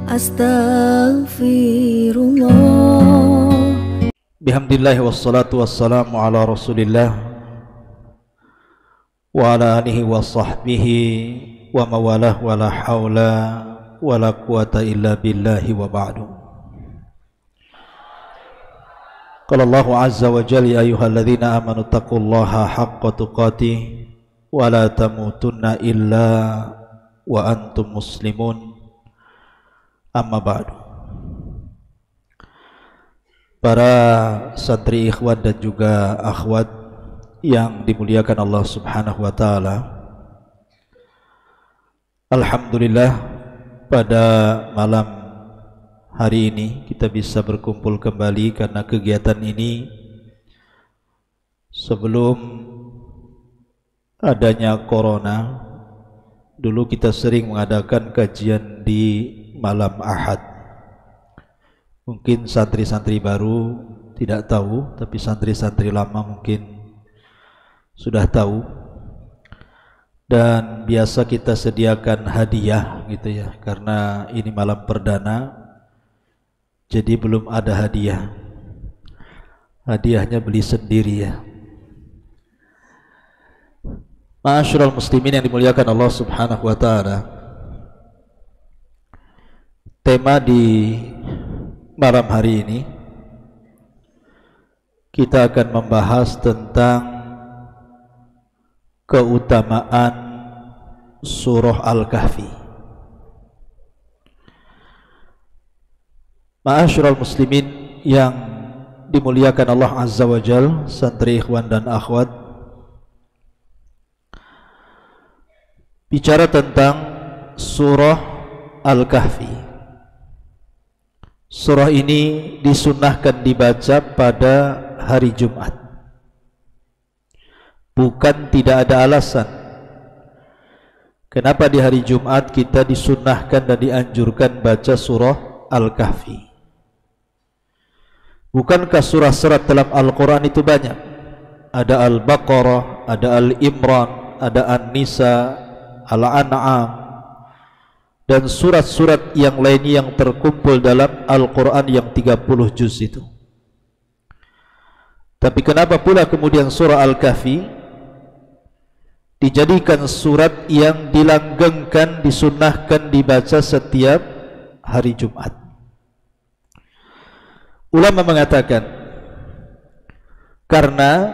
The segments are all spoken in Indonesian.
Astaghfirullah. Bihamdillah wassalatu wassalamu ala rasulillah wa ala alihi wa sahbihi wa mawalah wa la hawla wa la quwata illa billahi wa ba'du. Qala Allahu azza wa jalla ya ayyuhalladzina amanu taqullaha haqqa tuqatih wa la tamutunna illa wa antum muslimun. Amma ba'du. Para santri ikhwan dan juga akhwat yang dimuliakan Allah Subhanahu wa taala, alhamdulillah pada malam hari ini kita bisa berkumpul kembali karena kegiatan ini sebelum adanya corona dulu kita sering mengadakan kajian di malam Ahad. Mungkin santri-santri baru tidak tahu, tapi santri-santri lama mungkin sudah tahu. Dan biasa kita sediakan hadiah gitu ya, karena ini malam perdana. Jadi belum ada hadiah. Hadiahnya beli sendiri ya. Ma'asyiral muslimin yang dimuliakan Allah Subhanahu wa taala. Tema di malam hari ini kita akan membahas tentang keutamaan surah Al-Kahfi. Ma'asyiral muslimin yang dimuliakan Allah Azza wa Jalla, santri ikhwan dan akhwat, bicara tentang surah Al-Kahfi. Surah ini disunnahkan dibaca pada hari Jumat. Bukan tidak ada alasan kenapa di hari Jumat kita disunnahkan dan dianjurkan baca surah Al-Kahfi. Bukankah surah-surah dalam Al-Quran itu banyak? Ada Al-Baqarah, ada Al-Imran, ada An-Nisa, Al-An'am, dan surat-surat yang lainnya yang terkumpul dalam Al-Quran yang 30 juz itu. Tapi kenapa pula kemudian surah Al-Kahfi dijadikan surat yang dilanggengkan, disunnahkan dibaca setiap hari Jumat? Ulama mengatakan karena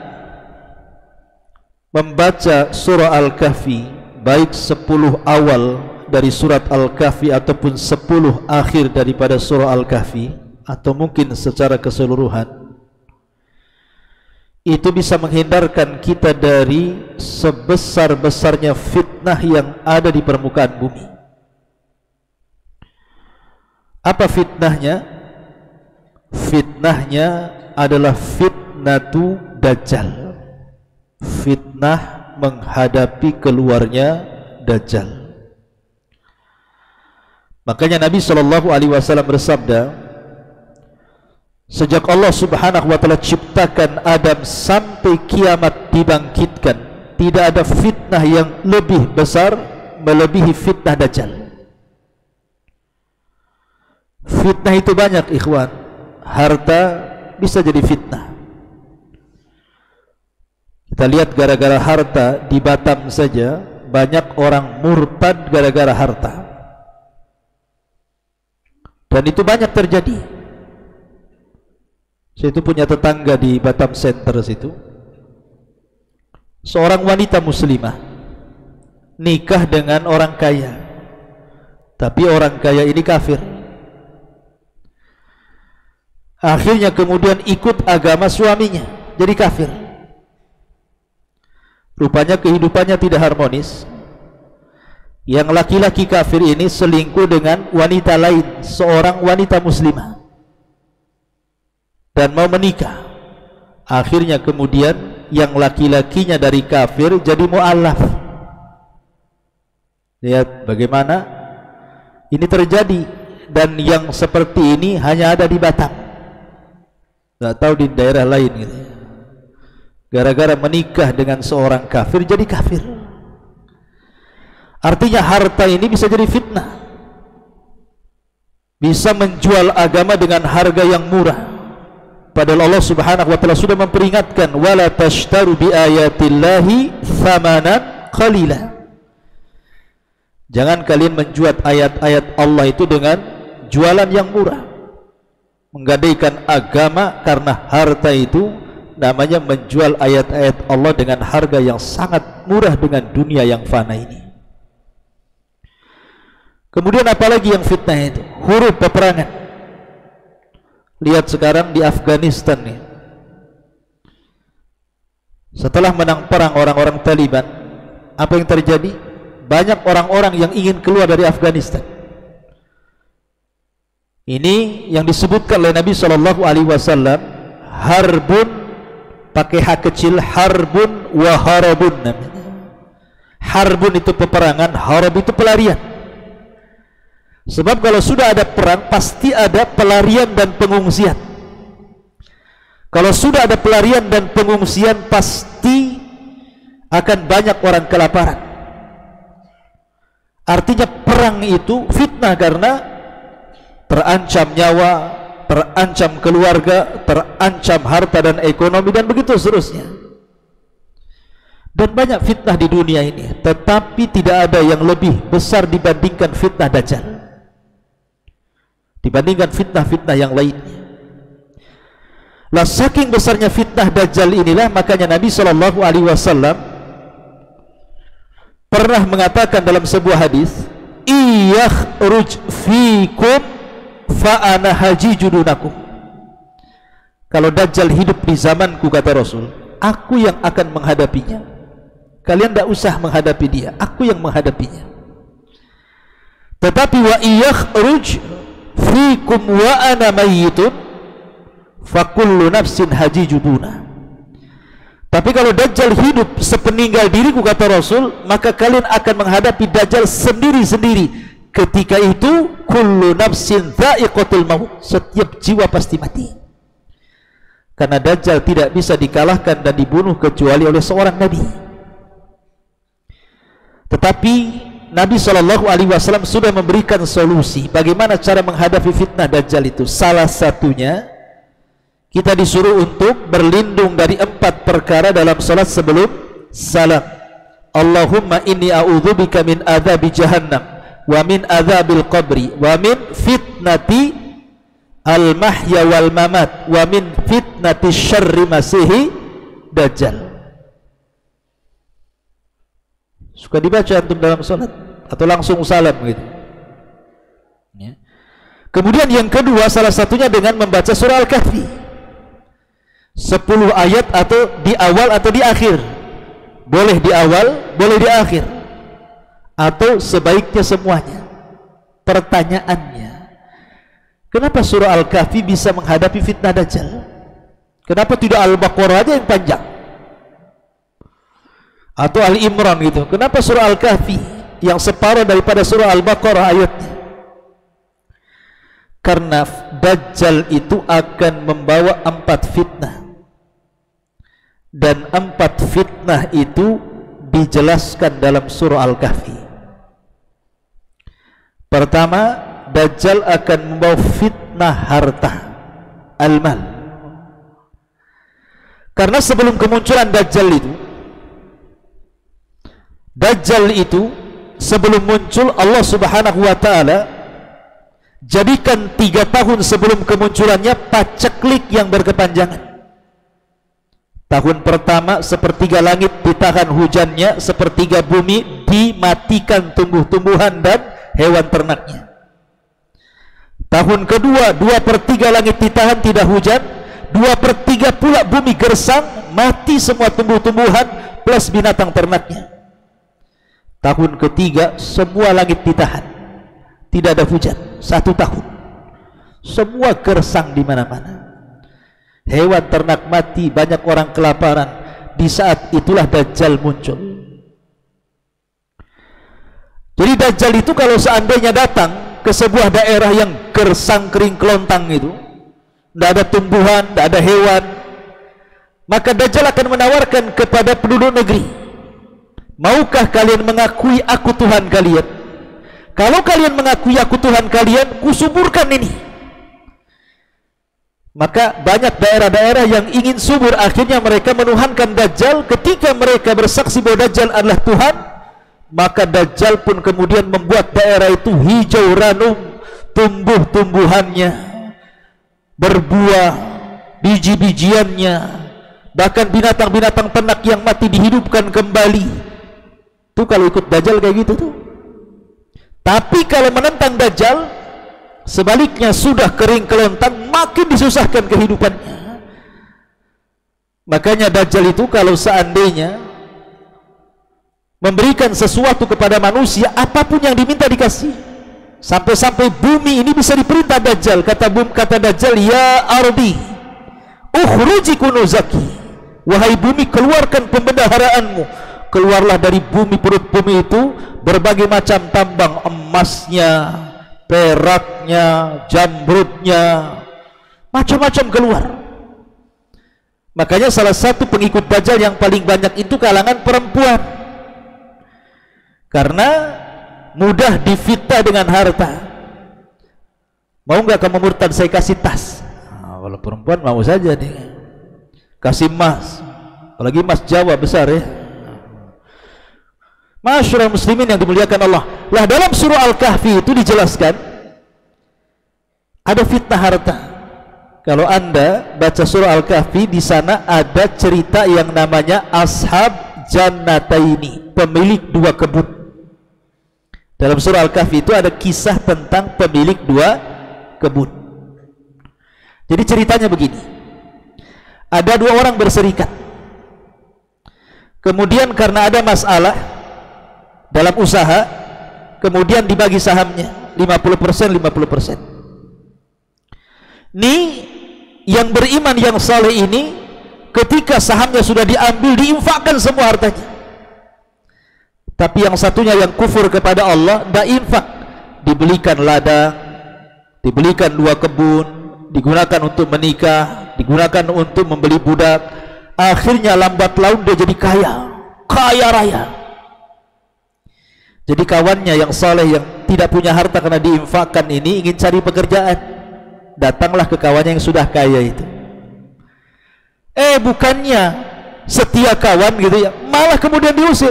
membaca surah Al-Kahfi, baik 10 awal dari surat Al-Kahfi ataupun 10 akhir daripada surah Al-Kahfi, atau mungkin secara keseluruhan, itu bisa menghindarkan kita dari sebesar-besarnya fitnah yang ada di permukaan bumi. Apa fitnahnya? Fitnahnya adalah fitnatu Dajjal. Fitnah menghadapi keluarnya Dajjal. Makanya Nabi SAW bersabda, sejak Allah Subhanahu wa taala ciptakan Adam sampai kiamat dibangkitkan, tidak ada fitnah yang lebih besar melebihi fitnah Dajjal. Fitnah itu banyak ikhwan. Harta bisa jadi fitnah. Kita lihat gara-gara harta di Batam saja banyak orang murtad gara-gara harta. Dan itu banyak terjadi. Saya itu punya tetangga di Batam Center situ, seorang wanita muslimah nikah dengan orang kaya, tapi orang kaya ini kafir. Akhirnya kemudian ikut agama suaminya, jadi kafir. Rupanya kehidupannya tidak harmonis. Yang laki-laki kafir ini selingkuh dengan wanita lain, seorang wanita muslimah, dan mau menikah. Akhirnya kemudian yang laki-lakinya dari kafir jadi mu'allaf. Lihat bagaimana ini terjadi, dan yang seperti ini hanya ada di Batam, nggak tahu di daerah lain gitu. Gara-gara menikah dengan seorang kafir jadi kafir. Artinya harta ini bisa jadi fitnah. bisa menjual agama dengan harga yang murah. Padahal Allah Subhanahu wa taala sudah memperingatkan, wala tashtaru bi ayatillahi thamanan qalila. Jangan kalian menjual ayat-ayat Allah itu dengan jualan yang murah. Menggadaikan agama karena harta itu namanya menjual ayat-ayat Allah dengan harga yang sangat murah dengan dunia yang fana ini. Kemudian apalagi yang fitnah itu? Huruf peperangan. Lihat sekarang di Afghanistan nih. Setelah menang perang orang-orang Taliban, apa yang terjadi? Banyak orang-orang yang ingin keluar dari Afghanistan. Ini yang disebutkan oleh Nabi SAW, harbun, pakai H kecil, harbun wa harabun namanya. Harbun itu peperangan, harab itu pelarian. Sebab kalau sudah ada perang, pasti ada pelarian dan pengungsian. Kalau sudah ada pelarian dan pengungsian, pasti akan banyak orang kelaparan. Artinya perang itu fitnah karena terancam nyawa, terancam keluarga, terancam harta dan ekonomi, dan begitu seterusnya. Dan banyak fitnah di dunia ini, tetapi tidak ada yang lebih besar dibandingkan fitnah Dajjal, dibandingkan fitnah-fitnah yang lainnya. Lah saking besarnya fitnah Dajjal inilah, makanya Nabi SAW pernah mengatakan dalam sebuah hadis, iyakhruj fikum fa ana hajijudunakum. Kalau Dajjal hidup di zamanku, kata Rasul, aku yang akan menghadapinya. Kalian tidak usah menghadapi dia, aku yang menghadapinya. Tetapi wa iyakhruj fikum wa ana mayyitun fa kullu nafsin hajijuduna. Tapi kalau Dajjal hidup sepeninggal diriku, kata Rasul, maka kalian akan menghadapi Dajjal sendiri-sendiri. Ketika itu kullu nafsin dha'iqatul maut, setiap jiwa pasti mati. Karena Dajjal tidak bisa dikalahkan dan dibunuh kecuali oleh seorang nabi. Tetapi Nabi SAW sudah memberikan solusi bagaimana cara menghadapi fitnah Dajjal itu. Salah satunya, kita disuruh untuk berlindung dari 4 perkara dalam salat sebelum salam. Allahumma inni a'udzubika min adzabi jahannam wa min adzabil qabri wa min fitnati al-mahya wal mamat wa min fitnati syarri masihi dajjal. Suka dibaca antum dalam salat atau langsung salam gitu ya. Kemudian yang kedua, salah satunya dengan membaca surah Al-Kahfi 10 ayat, atau di awal atau di akhir. Boleh di awal, boleh di akhir, atau sebaiknya semuanya. Pertanyaannya, kenapa surah Al-Kahfi bisa menghadapi fitnah Dajjal? Kenapa tidak Al-Baqarah aja yang panjang? Atau Al-Imran gitu? Kenapa surah Al-Kahfi yang separuh daripada surah Al-Baqarah ayatnya? Karena Dajjal itu akan membawa 4 fitnah, dan 4 fitnah itu dijelaskan dalam surah Al-Kahfi. Pertama, Dajjal akan membawa fitnah harta, al-mal. Karena sebelum kemunculan Dajjal itu sebelum muncul, Allah Subhanahu wa ta'ala jadikan 3 tahun sebelum kemunculannya paceklik yang berkepanjangan. Tahun pertama, sepertiga langit ditahan hujannya, sepertiga bumi dimatikan tumbuh-tumbuhan dan hewan ternaknya. Tahun kedua, 2/3 langit ditahan tidak hujan, 2/3 pula bumi gersang, mati semua tumbuh-tumbuhan plus binatang ternaknya. Tahun ketiga, semua langit ditahan, tidak ada hujan 1 tahun, semua gersang di mana-mana, hewan ternak mati, banyak orang kelaparan. Di saat itulah Dajjal muncul. Jadi Dajjal itu kalau seandainya datang ke sebuah daerah yang gersang kering kelontang itu, tidak ada tumbuhan, tidak ada hewan, maka Dajjal akan menawarkan kepada penduduk negeri, maukah kalian mengakui aku Tuhan kalian? Kalau kalian mengakui aku Tuhan kalian, kusuburkan ini. Maka banyak daerah-daerah yang ingin subur, akhirnya mereka menuhankan Dajjal. Ketika mereka bersaksi bahwa Dajjal adalah Tuhan, maka Dajjal pun kemudian membuat daerah itu hijau ranum, tumbuh-tumbuhannya, berbuah, biji-bijiannya, bahkan binatang-binatang ternak yang mati dihidupkan kembali. Itu kalau ikut Dajjal kayak gitu tuh. Tapi kalau menentang Dajjal, sebaliknya sudah kering kelontang, makin disusahkan kehidupannya. Makanya Dajjal itu kalau seandainya memberikan sesuatu kepada manusia, apapun yang diminta dikasih. Sampai-sampai bumi ini bisa diperintah Dajjal. Kata Dajjal, ya ardi ukhruji kunuzaki, wahai bumi, keluarkan pembendaharaanmu. Keluarlah dari bumi, perut bumi itu berbagai macam tambang, emasnya, peraknya, jamrudnya, macam-macam keluar. Makanya salah satu pengikut Dajjal yang paling banyak itu kalangan perempuan, karena mudah difitnah dengan harta. Mau nggak kamu murtad, saya kasih tas. Nah, kalau perempuan mau saja nih, kasih emas, apalagi emas Jawa besar ya. Masyarakat muslimin yang dimuliakan Allah. Lah dalam surah Al-Kahfi itu dijelaskan ada fitnah harta. Kalau Anda baca surah Al-Kahfi, di sana ada cerita yang namanya Ashab Jannataini, pemilik dua kebun. Dalam surah Al-Kahfi itu ada kisah tentang pemilik dua kebun. Jadi ceritanya begini. Ada dua orang berserikat. Kemudian karena ada masalah dalam usaha, kemudian dibagi sahamnya 50%, 50%. Nih yang beriman, yang saleh ini, ketika sahamnya sudah diambil, diinfakkan semua hartanya. Tapi yang satunya yang kufur kepada Allah, tidak infak, dibelikan ladang, dibelikan dua kebun, digunakan untuk menikah, digunakan untuk membeli budak. Akhirnya lambat laun dia jadi kaya raya. Jadi kawannya yang saleh, yang tidak punya harta karena diinfakkan ini, ingin cari pekerjaan. Datanglah ke kawannya yang sudah kaya itu. Bukannya setia kawan gitu ya, malah kemudian diusir,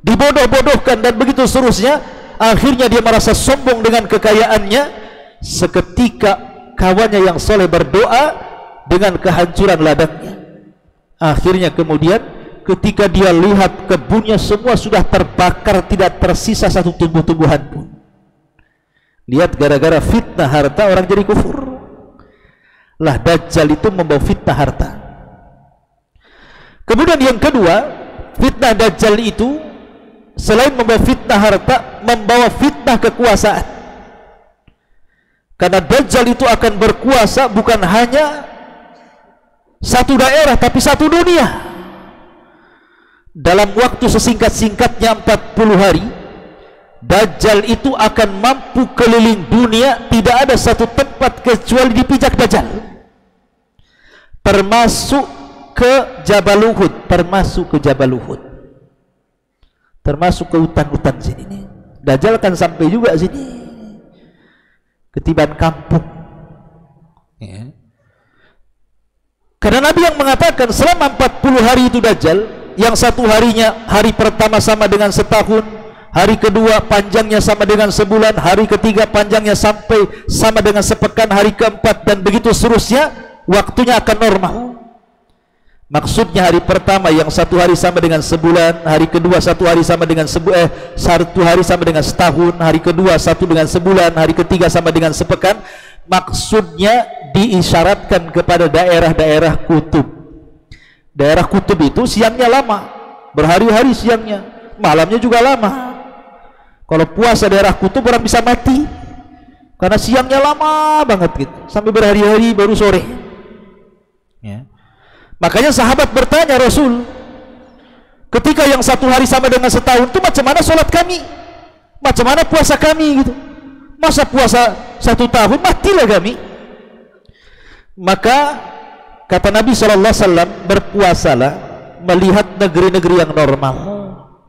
dibodoh-bodohkan dan begitu seterusnya. Akhirnya dia merasa sombong dengan kekayaannya. Seketika kawannya yang soleh berdoa dengan kehancuran ladangnya. Akhirnya kemudian ketika dia lihat kebunnya semua sudah terbakar, tidak tersisa satu tumbuh-tumbuhan pun. Lihat, gara-gara fitnah harta orang jadi kufur. Lah Dajjal itu membawa fitnah harta. Kemudian yang kedua, fitnah Dajjal itu selain membawa fitnah harta, membawa fitnah kekuasaan. Karena Dajjal itu akan berkuasa bukan hanya satu daerah, tapi satu dunia. Dalam waktu sesingkat-singkatnya 40 hari, Dajjal itu akan mampu keliling dunia. Tidak ada satu tempat kecuali dipijak Dajjal, termasuk ke Jabal Uhud, termasuk ke hutan-hutan sini nih. Dajjal akan sampai juga sini, ketiban kampung ya. Karena Nabi yang mengatakan selama 40 hari itu Dajjal, yang satu harinya, hari pertama sama dengan setahun, hari kedua panjangnya sama dengan sebulan, hari ketiga panjangnya sampai sama dengan sepekan, hari keempat dan begitu seterusnya, waktunya akan normal. Maksudnya hari pertama yang satu hari sama dengan sebulan, hari kedua satu hari sama dengan satu hari sama dengan setahun, hari kedua satu dengan sebulan, hari ketiga sama dengan sepekan. Maksudnya diisyaratkan kepada daerah-daerah kutub. Daerah kutub itu siangnya lama, berhari-hari siangnya, malamnya juga lama. Kalau puasa daerah kutub orang bisa mati karena siangnya lama banget gitu, sampai berhari-hari baru sore ya. Makanya sahabat bertanya Rasul, ketika yang satu hari sama dengan setahun itu macam mana sholat kami, macam mana puasa kami gitu, masa puasa satu tahun matilah kami. Maka kata Nabi SAW, berpuasalah melihat negeri-negeri yang normal.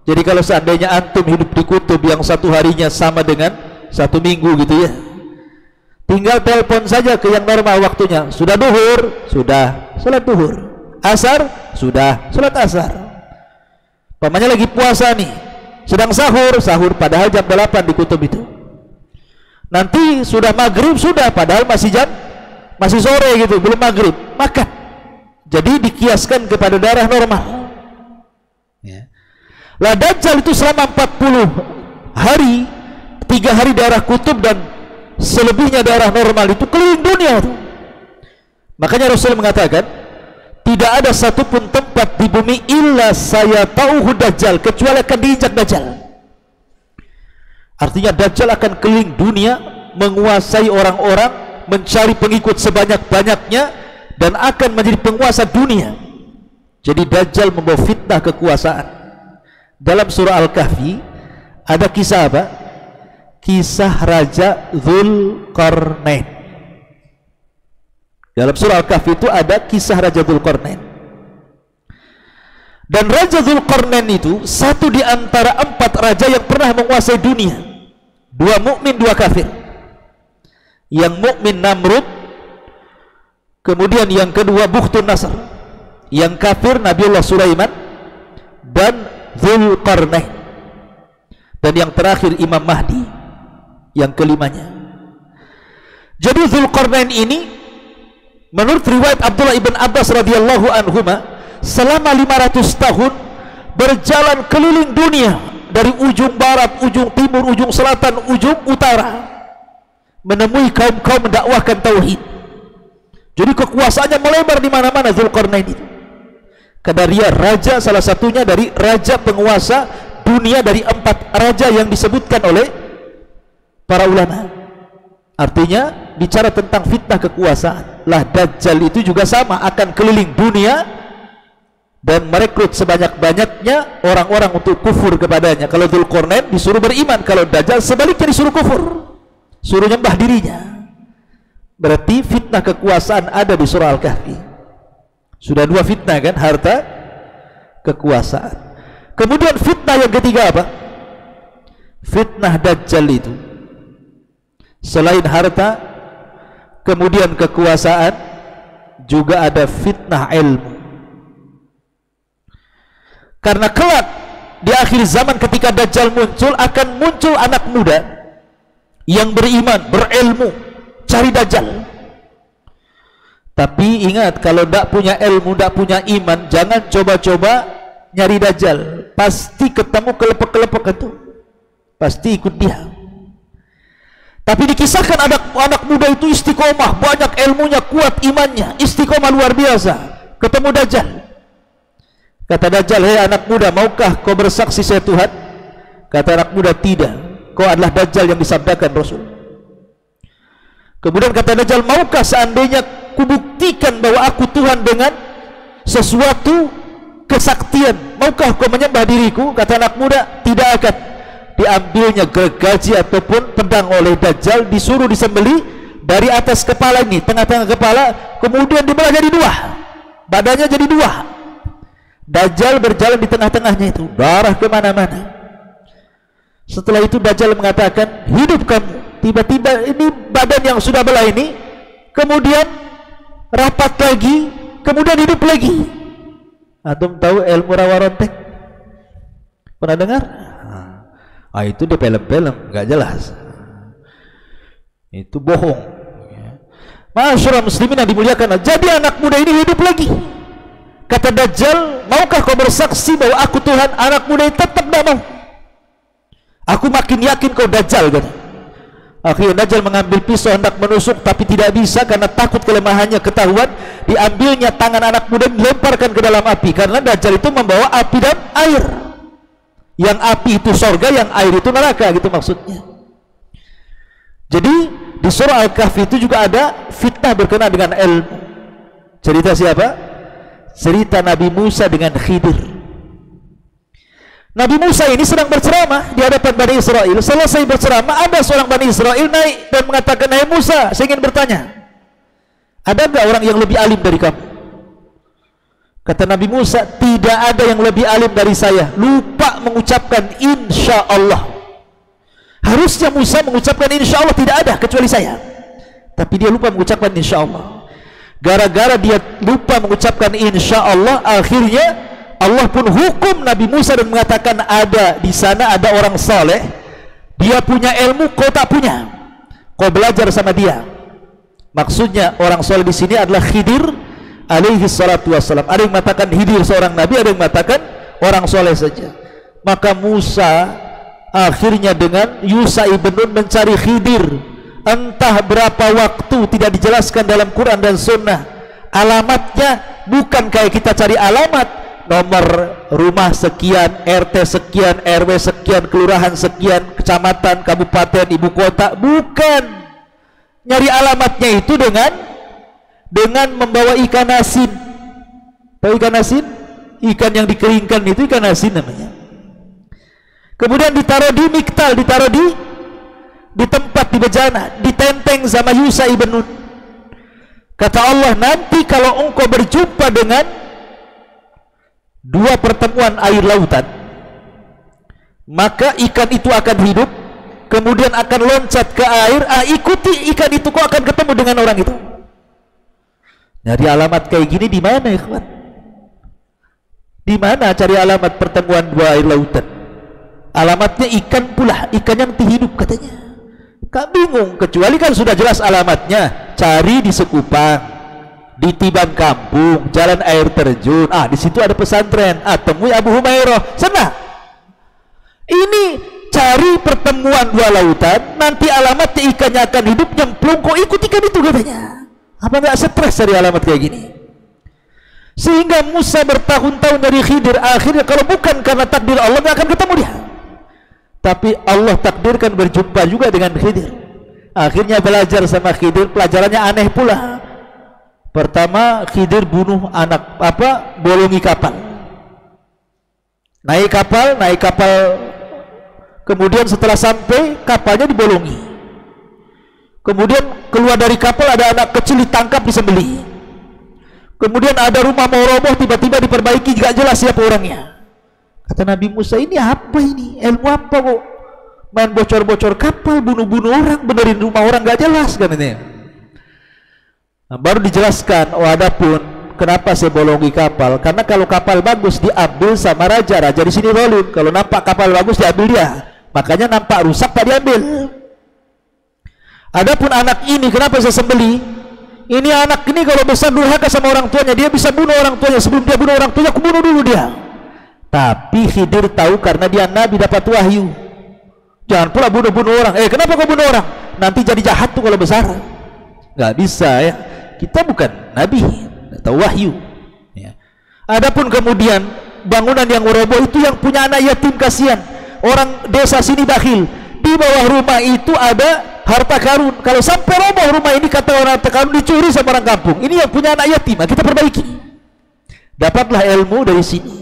Jadi kalau seandainya antum hidup di kutub yang satu harinya sama dengan satu minggu gitu ya, tinggal telepon saja ke yang normal waktunya. Sudah duhur, sudah salat duhur. Asar, sudah salat asar. Pamannya lagi puasa nih, sedang sahur, sahur padahal jam 8 di kutub itu. Nanti sudah maghrib, sudah padahal masih sore gitu, belum maghrib, makan. Jadi dikiaskan kepada darah normal ya. Lah Dajjal itu selama 40 hari, 3 hari daerah kutub dan selebihnya daerah normal itu keliling dunia tuh. Makanya Rasul mengatakan tidak ada satupun tempat di bumi illa saya tahu Dajjal, kecuali akan diinjak Dajjal. Artinya Dajjal akan keliling dunia, menguasai orang-orang, mencari pengikut sebanyak-banyaknya, dan akan menjadi penguasa dunia. Jadi Dajjal membawa fitnah kekuasaan. Dalam surah Al-Kahfi ada kisah apa? Kisah Raja Dzulqarnain. Dalam surah Al-Kahfi itu ada kisah Raja Dzulqarnain. Dan Raja Dzulqarnain itu satu di antara 4 raja yang pernah menguasai dunia. 2 mukmin, 2 kafir. Yang mukmin Namrud, kemudian yang kedua Bukhtun Nasr, yang kafir Nabiullah Sulaiman dan Dzulqarnain, dan yang terakhir Imam Mahdi yang kelimanya. Jadi Dzulqarnain ini menurut riwayat Abdullah ibn Abbas radhiyallahu anhuma selama 500 tahun berjalan keliling dunia dari ujung barat, ujung timur, ujung selatan, ujung utara, menemui kaum-kaum mendakwahkan tauhid. Jadi kekuasaannya melebar di mana-mana Dzulqarnain itu. Karena dia raja, salah satunya dari raja penguasa dunia dari 4 raja yang disebutkan oleh para ulama. Artinya bicara tentang fitnah kekuasaan. Lah Dajjal itu juga sama, akan keliling dunia dan merekrut sebanyak-banyaknya orang-orang untuk kufur kepadanya. Kalau Dzulqarnain disuruh beriman, kalau Dajjal sebaliknya disuruh kufur, suruh nyembah dirinya. Berarti fitnah kekuasaan ada di surah Al-Kahfi. Sudah 2 fitnah kan, harta, kekuasaan. Kemudian fitnah yang ketiga apa? Fitnah Dajjal itu selain harta, kemudian kekuasaan, juga ada fitnah ilmu. Karena kelak di akhir zaman ketika Dajjal muncul, akan muncul anak muda yang beriman, berilmu, cari Dajjal. Tapi ingat, kalau tidak punya ilmu, tidak punya iman, jangan coba-coba nyari Dajjal. Pasti ketemu kelepek-kelepek itu, pasti ikut dia. Tapi dikisahkan anak muda itu istiqomah, banyak ilmunya, kuat imannya, istiqomah luar biasa. Ketemu Dajjal. Kata Dajjal, hei anak muda, maukah kau bersaksi saya Tuhan? Kata anak muda, tidak, kau adalah Dajjal yang disabdakan Rasul. Kemudian kata Dajjal, maukah seandainya kubuktikan bahwa aku Tuhan dengan sesuatu kesaktian, maukah kau menyembah diriku? Kata anak muda, tidak akan. Diambilnya gergaji ataupun pedang oleh Dajjal, disuruh disembelih dari atas kepala ini, tengah-tengah kepala, kemudian dibelah jadi 2, badannya jadi 2. Dajjal berjalan di tengah-tengahnya itu, darah kemana-mana. Setelah itu Dajjal mengatakan, hidup kamu. Tiba-tiba ini badan yang sudah belah ini kemudian rapat lagi, kemudian hidup lagi. Antum tahu ilmu rawa rontek? Pernah dengar? Itu di film-film, nggak jelas. Itu bohong. Masyarakat muslimin yang dimuliakan, jadi anak muda ini hidup lagi. Kata Dajjal, maukah kau bersaksi bahwa aku Tuhan? Anak muda ini tetap tidak mau. Aku makin yakin kau Dajjal, kata. Akhirnya Dajjal mengambil pisau hendak menusuk, tapi tidak bisa karena takut kelemahannya ketahuan. Diambilnya tangan anak muda, dilemparkan ke dalam api, karena Dajjal itu membawa api dan air. Yang api itu sorga, yang air itu neraka, gitu maksudnya. Jadi di surah Al-Kahfi itu juga ada fitnah berkenaan dengan ilmu. Cerita siapa? Cerita Nabi Musa dengan Khidir. Nabi Musa ini sedang berceramah di hadapan Bani Israel. Selesai berceramah, ada seorang Bani Israel naik dan mengatakan, "Hai Musa, saya ingin bertanya, ada nggak orang yang lebih alim dari kamu?" Kata Nabi Musa, tidak ada yang lebih alim dari saya, lupa mengucapkan insya Allah. Harusnya Musa mengucapkan insya Allah, tidak ada kecuali saya, tapi dia lupa mengucapkan insya Allah. Gara-gara dia lupa mengucapkan insya Allah, akhirnya Allah pun hukum Nabi Musa dan mengatakan, ada di sana ada orang saleh, dia punya ilmu, kau tak punya, kau belajar sama dia. Maksudnya orang saleh di sini adalah Khidir alaihi salatu wassalam. Ada yang mengatakan Khidir seorang nabi, ada yang mengatakan orang soleh saja. Maka Musa akhirnya dengan Yusha ibn Nun mencari Khidir, entah berapa waktu, tidak dijelaskan dalam Quran dan Sunnah. Alamatnya bukan kayak kita cari alamat, nomor rumah sekian, RT sekian, RW sekian, kelurahan sekian, kecamatan, kabupaten, ibu kota. Bukan. Nyari alamatnya itu dengan membawa ikan asin. Tahu ikan asin? Ikan yang dikeringkan itu ikan asin namanya. Kemudian ditaruh di miktal, ditaruh di tempat, di bejana, ditenteng sama Yusha ibn Nun. Kata Allah, nanti kalau engkau berjumpa dengan dua pertemuan air lautan, maka ikan itu akan hidup, kemudian akan loncat ke air. Ikuti ikan itu, kau akan ketemu dengan orang itu. Nyari alamat kayak gini di mana, ikhwan? Di mana cari alamat pertemuan dua air lautan? Alamatnya ikan pula, ikan yang hidup katanya. Kak bingung, kecuali kan sudah jelas alamatnya. Cari di Sekupang, di Tiban Kampung, jalan air terjun. Di situ ada pesantren. Temui Abu Humairah. Sana. Ini cari pertemuan dua lautan, nanti alamatnya ikannya akan hidup, nyemplung, kok ikut ikan itu katanya. Apa nggak stres dari alamat kayak gini? Sehingga Musa bertahun-tahun dari Khidir, akhirnya kalau bukan karena takdir Allah nggak akan ketemu dia. Tapi Allah takdirkan berjumpa juga dengan Khidir. Akhirnya belajar sama Khidir, pelajarannya aneh pula. Pertama, Khidir bunuh bolongi kapal. Naik kapal, kemudian setelah sampai kapalnya dibolongi. Kemudian keluar dari kapal, ada anak kecil ditangkap, disembelih. Kemudian ada rumah mau roboh, tiba-tiba diperbaiki, gak jelas siapa orangnya. Kata Nabi Musa, ini apa ini? Ilmu apa kok? Main bocor-bocor kapal, bunuh-bunuh orang, benerin rumah orang, gak jelas kan ini. Baru dijelaskan, adapun kenapa saya bolongi kapal? Karena kalau kapal bagus diambil sama raja di sini zalim. Kalau nampak kapal bagus diambil dia, makanya nampak rusak tak diambil. Adapun anak ini kenapa saya sembeli? Ini anak ini kalau besar durhaka sama orang tuanya, dia bisa bunuh orang tuanya. Sebelum dia bunuh orang tuanya, aku bunuh dulu dia. Tapi Khidir tahu karena dia nabi, dapat wahyu. Jangan pula bunuh-bunuh orang. Kenapa kau bunuh orang? Nanti jadi jahat tuh kalau besar. Nggak bisa ya. Kita bukan nabi, tahu wahyu. Ya. Adapun kemudian bangunan yang roboh itu yang punya anak yatim, kasihan. Orang desa sini bakhil. Di bawah rumah itu ada harta karun. Kalau sampai roboh rumah ini, kata orang harta karun dicuri sama orang kampung. Ini yang punya anak yatim, kita perbaiki. Dapatlah ilmu dari sini.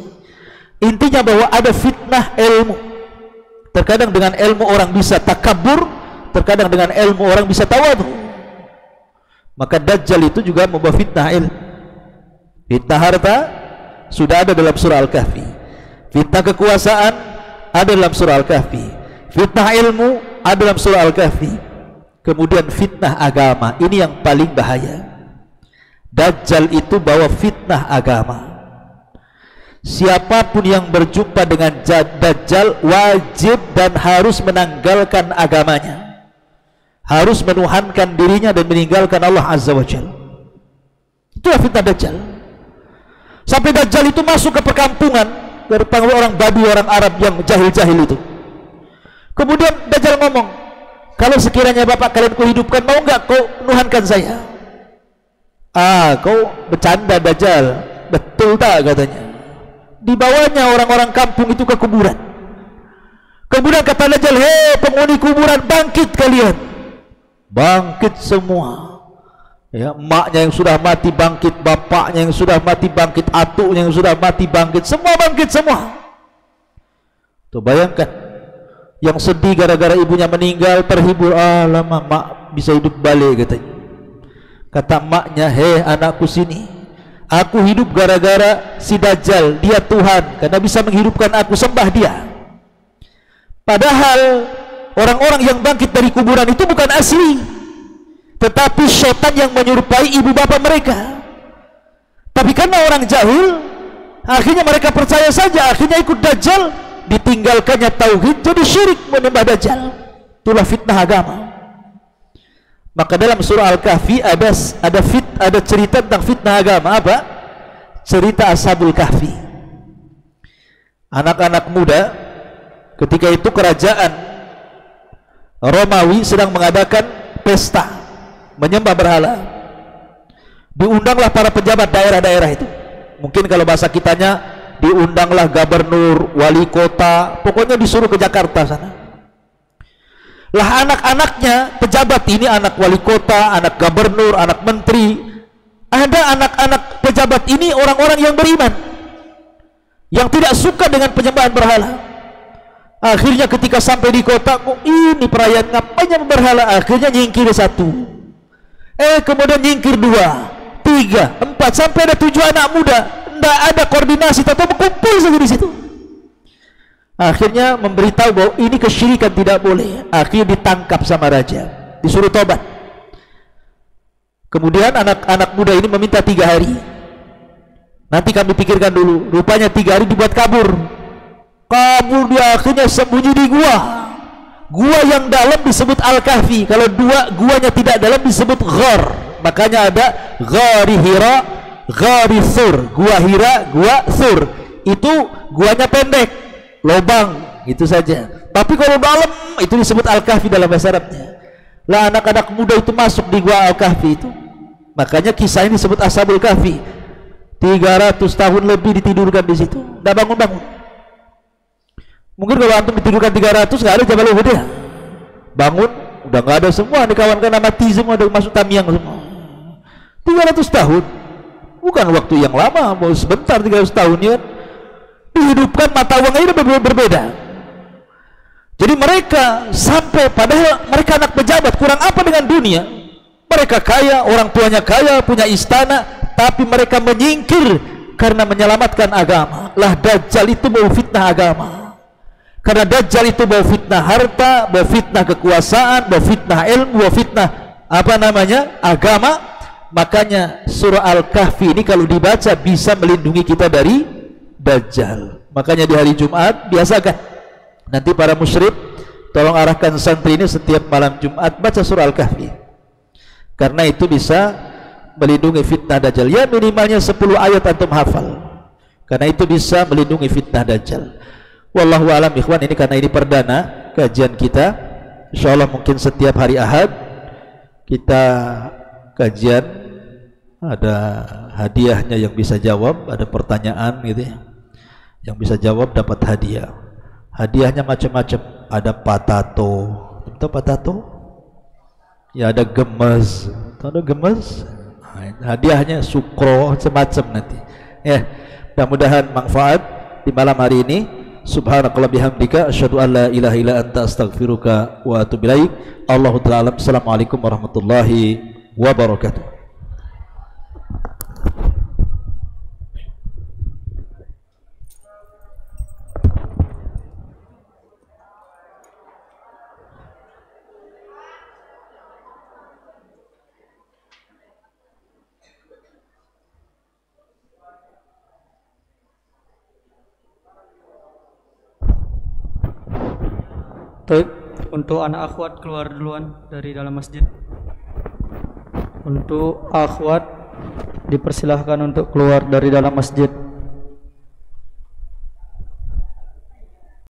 Intinya bahwa ada fitnah ilmu. Terkadang dengan ilmu orang bisa takabur, terkadang dengan ilmu orang bisa tawadhu. Maka Dajjal itu juga membawa fitnah ilmu. Fitnah harta sudah ada dalam surah Al-Kahfi. Fitnah kekuasaan ada dalam surah Al-Kahfi. Fitnah ilmu ada dalam surah Al-Kahfi. Kemudian fitnah agama, ini yang paling bahaya. Dajjal itu bawa fitnah agama. Siapapun yang berjumpa dengan Dajjal wajib dan harus menanggalkan agamanya, harus menuhankan dirinya dan meninggalkan Allah Azza wa Jalla. Itulah fitnah Dajjal. Sampai Dajjal itu masuk ke perkampungan dari orang Badui, orang Arab yang jahil-jahil itu. Kemudian Dajjal ngomong, kalau sekiranya bapak kalian kuhidupkan, mau nggak kau nuhankan saya? Kau bercanda Dajjal. Betul tak katanya. Dibawanya orang-orang kampung itu ke kuburan. Kemudian kata Dajjal, hei penghuni kuburan, bangkit kalian. Bangkit semua. Ya, emaknya yang sudah mati bangkit, bapaknya yang sudah mati bangkit, atuknya yang sudah mati bangkit, semua bangkit semua. Tuh bayangkan, yang sedih gara-gara ibunya meninggal terhibur, lama mak bisa hidup balik katanya. Kata maknya, hei anakku sini, Aku hidup gara-gara si Dajjal, dia Tuhan karena bisa menghidupkan aku, sembah dia. Padahal orang-orang yang bangkit dari kuburan itu bukan asli, tetapi syaitan yang menyerupai ibu bapa mereka. Tapi karena orang jahil, akhirnya mereka percaya saja, akhirnya ikut Dajjal, ditinggalkannya tauhid jadi syirik menyembah Dajjal. Itulah fitnah agama. Maka dalam surah Al-Kahfi ada cerita tentang fitnah agama. Apa? Cerita Ashabul Kahfi. Anak-anak muda ketika itu kerajaan Romawi sedang mengadakan pesta menyembah berhala. Diundanglah para pejabat daerah-daerah itu. Mungkin kalau bahasa kitanya diundanglah gubernur, wali kota, pokoknya disuruh ke Jakarta sana. Lah anak-anaknya pejabat ini, anak wali kota, anak gubernur, anak menteri, ada anak-anak pejabat ini orang-orang yang beriman, yang tidak suka dengan penyembahan berhala. Akhirnya ketika sampai di kota, kok ini perayaan ngapain berhala? Akhirnya nyingkir satu, kemudian nyingkir 2, 3, 4, sampai ada 7 anak muda. Tidak ada koordinasi, tetap berkumpul saja di situ. Akhirnya memberitahu bahwa ini kesyirikan, tidak boleh. Akhirnya ditangkap sama raja, disuruh tobat. Kemudian anak-anak muda ini meminta 3 hari. Nanti kami pikirkan dulu. Rupanya 3 hari dibuat kabur. Kabur, dia akhirnya sembunyi di gua. Gua yang dalam disebut Al-Kahfi. Kalau guanya tidak dalam disebut Ghar. Makanya ada Ghari Hira, Ghari Thur. Gua Hira, gua Thur. Itu guanya pendek, lobang, itu saja. Tapi kalau dalam itu disebut Al-Kahfi dalam bahasa Arabnya. Lah anak-anak muda itu masuk di gua Al-Kahfi itu. Makanya kisah ini disebut Ashabul Kahfi. 300 tahun lebih ditidurkan di situ, enggak bangun-bangun. Mungkin kalau antum ditidurkan 300 enggak ada Jabal Uhud ya. Bangun udah enggak ada semua, nih kawan-kawan mati semua, udah masuk Tamiyang semua. 300 tahun. Bukan waktu yang lama, mau sebentar 300 tahun ya. Dihidupkan, mata uangnya berbeda. Jadi mereka sampai, padahal mereka anak pejabat, kurang apa dengan dunia? Mereka kaya, orang tuanya kaya, punya istana, tapi mereka menyingkir karena menyelamatkan agama. Lah Dajjal itu mau fitnah agama. Karena Dajjal itu mau fitnah harta, mau fitnah kekuasaan, mau fitnah ilmu, mau fitnah agama. Makanya surah Al-Kahfi ini kalau dibaca bisa melindungi kita dari Dajjal. Makanya di hari Jumat biasakan nanti para musyrik tolong arahkan santri ini setiap malam Jumat baca surah Al-Kahfi, karena itu bisa melindungi fitnah Dajjal. Ya minimalnya 10 ayat antum hafal, karena itu bisa melindungi fitnah Dajjal. Wallahu alam ikhwan, ini karena ini perdana kajian kita. Insyaallah mungkin setiap hari Ahad kita kajian, ada hadiahnya yang bisa jawab, ada pertanyaan gitu ya. Yang bisa jawab dapat hadiah. Hadiahnya macam-macam. Ada patato. Tahu patato? Ya ada gemes. Tahu ada gemes? Hadiahnya sukro semacam nanti. Ya, mudah-mudahan manfaat di malam hari ini. Subhanakallah bihamdika asyhadu an la ilaha illa anta astaghfiruka wa atubu ilaik. Allahu ta'ala. Assalamualaikum warahmatullahi wabarakatuh. Untuk anak akhwat keluar duluan dari dalam masjid. Untuk akhwat dipersilahkan untuk keluar dari dalam masjid.